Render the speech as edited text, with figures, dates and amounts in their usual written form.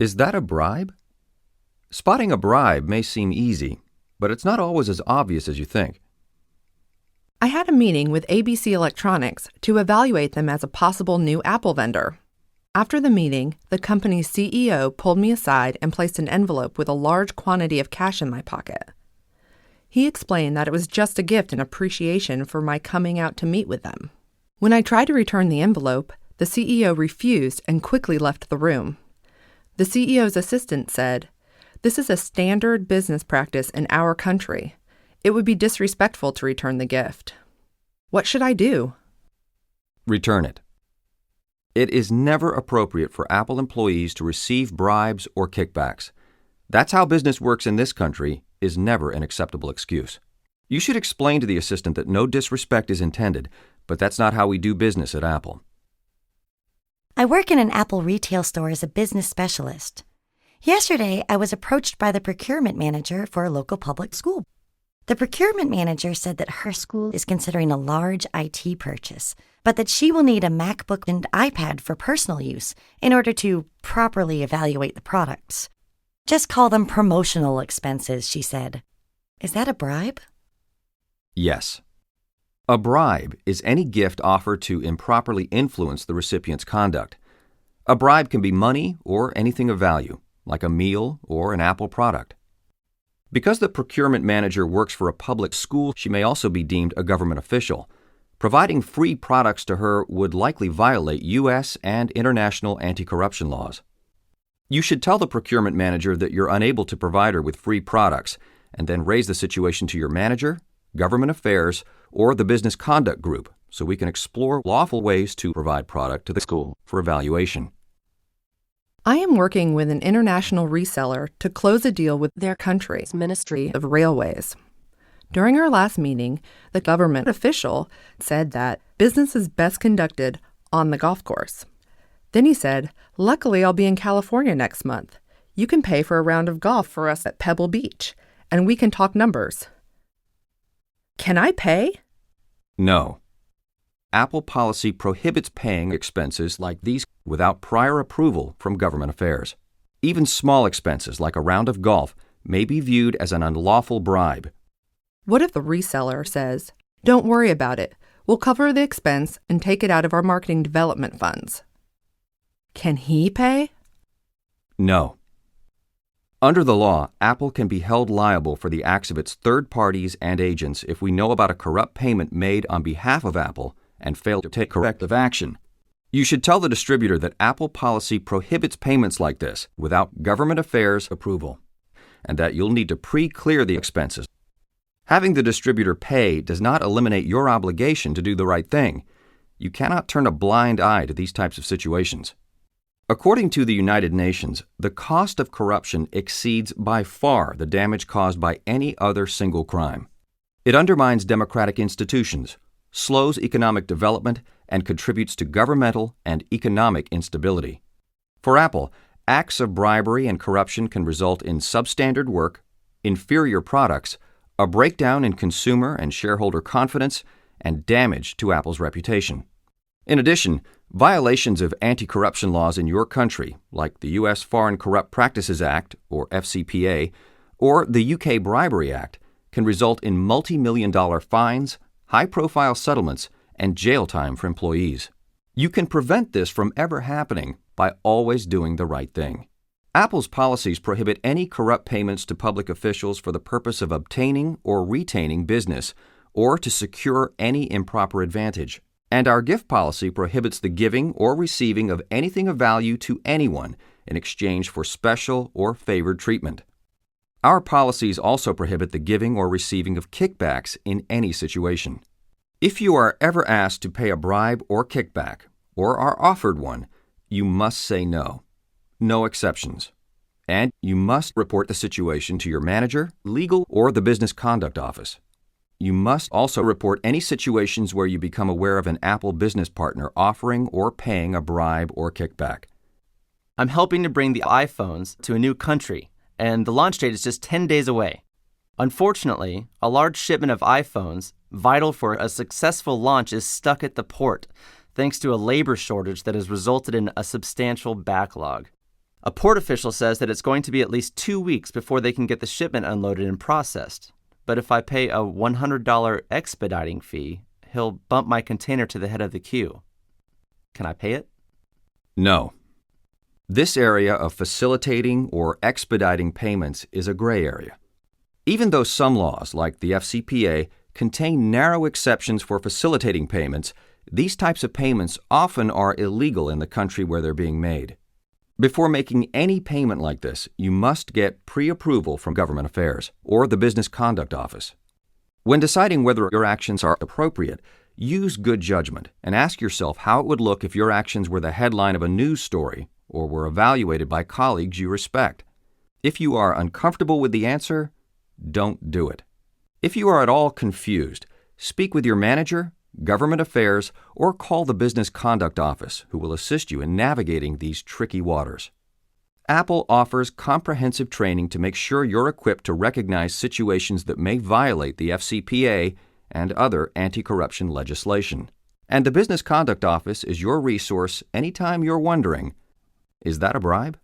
Is that a bribe? Spotting a bribe may seem easy, but it's not always as obvious as you think. I had a meeting with ABC Electronics to evaluate them as a possible new Apple vendor. After the meeting, the company's CEO pulled me aside and placed an envelope with a large quantity of cash in my pocket. He explained that it was just a gift in appreciation for my coming out to meet with them. When I tried to return the envelope, the CEO refused and quickly left the room. The CEO's assistant said, "This is a standard business practice in our country. It would be disrespectful to return the gift. What should I do?" Return it. It is never appropriate for Apple employees to receive bribes or kickbacks. That's how business works in this country is never an acceptable excuse. You should explain to the assistant that no disrespect is intended, but that's not how we do business at Apple. I work in an Apple retail store as a business specialist. Yesterday, I was approached by the procurement manager for a local public school. The procurement manager said that her school is considering a large IT purchase, but that she will need a MacBook and iPad for personal use in order to properly evaluate the products. Just call them promotional expenses, she said. Is that a bribe? Yes. A bribe is any gift offered to improperly influence the recipient's conduct. A bribe can be money or anything of value, like a meal or an Apple product. Because the procurement manager works for a public school, she may also be deemed a government official. Providing free products to her would likely violate U.S. and international anti-corruption laws. You should tell the procurement manager that you're unable to provide her with free products, and then raise the situation to your manager, government affairs, or the business conduct group so we can explore lawful ways to provide product to the school for evaluation. I am working with an international reseller to close a deal with their country's Ministry of Railways. During our last meeting, the government official said that business is best conducted on the golf course. Then he said, "Luckily, I'll be in California next month. You can pay for a round of golf for us at Pebble Beach, and we can talk numbers." Can I pay? No. Apple policy prohibits paying expenses like these without prior approval from government affairs. Even small expenses like a round of golf may be viewed as an unlawful bribe. What if the reseller says, "Don't worry about it. We'll cover the expense and take it out of our marketing development funds"? Can he pay? No. Under the law, Apple can be held liable for the acts of its third parties and agents if we know about a corrupt payment made on behalf of Apple and fail to take corrective action. You should tell the distributor that Apple policy prohibits payments like this without government affairs approval, and that you'll need to pre-clear the expenses. Having the distributor pay does not eliminate your obligation to do the right thing. You cannot turn a blind eye to these types of situations. According to the United Nations, the cost of corruption exceeds by far the damage caused by any other single crime. It undermines democratic institutions, slows economic development, and contributes to governmental and economic instability. For Apple, acts of bribery and corruption can result in substandard work, inferior products, a breakdown in consumer and shareholder confidence, and damage to Apple's reputation. In addition, violations of anti-corruption laws in your country, like the U.S. Foreign Corrupt Practices Act, or FCPA, or the UK Bribery Act, can result in multi-million-dollar fines, high-profile settlements, and jail time for employees. You can prevent this from ever happening by always doing the right thing. Apple's policies prohibit any corrupt payments to public officials for the purpose of obtaining or retaining business, or to secure any improper advantage. And our gift policy prohibits the giving or receiving of anything of value to anyone in exchange for special or favored treatment. Our policies also prohibit the giving or receiving of kickbacks in any situation. If you are ever asked to pay a bribe or kickback, or are offered one, you must say no. No exceptions. And you must report the situation to your manager, legal, or the business conduct office. You must also report any situations where you become aware of an Apple business partner offering or paying a bribe or kickback. I'm helping to bring the iPhones to a new country, and the launch date is just 10 days away. Unfortunately, a large shipment of iPhones, vital for a successful launch, is stuck at the port, thanks to a labor shortage that has resulted in a substantial backlog. A port official says that it's going to be at least 2 weeks before they can get the shipment unloaded and processed. But if I pay a $100 expediting fee, he'll bump my container to the head of the queue. Can I pay it? No. This area of facilitating or expediting payments is a gray area. Even though some laws, like the FCPA, contain narrow exceptions for facilitating payments, these types of payments often are illegal in the country where they're being made. Before making any payment like this, you must get pre-approval from Government Affairs or the Business Conduct Office. When deciding whether your actions are appropriate, use good judgment and ask yourself how it would look if your actions were the headline of a news story or were evaluated by colleagues you respect. If you are uncomfortable with the answer, don't do it. If you are at all confused, speak with your manager, Government Affairs, or call the Business Conduct Office, who will assist you in navigating these tricky waters. Apple offers comprehensive training to make sure you're equipped to recognize situations that may violate the FCPA and other anti-corruption legislation. And the Business Conduct Office is your resource anytime you're wondering, is that a bribe?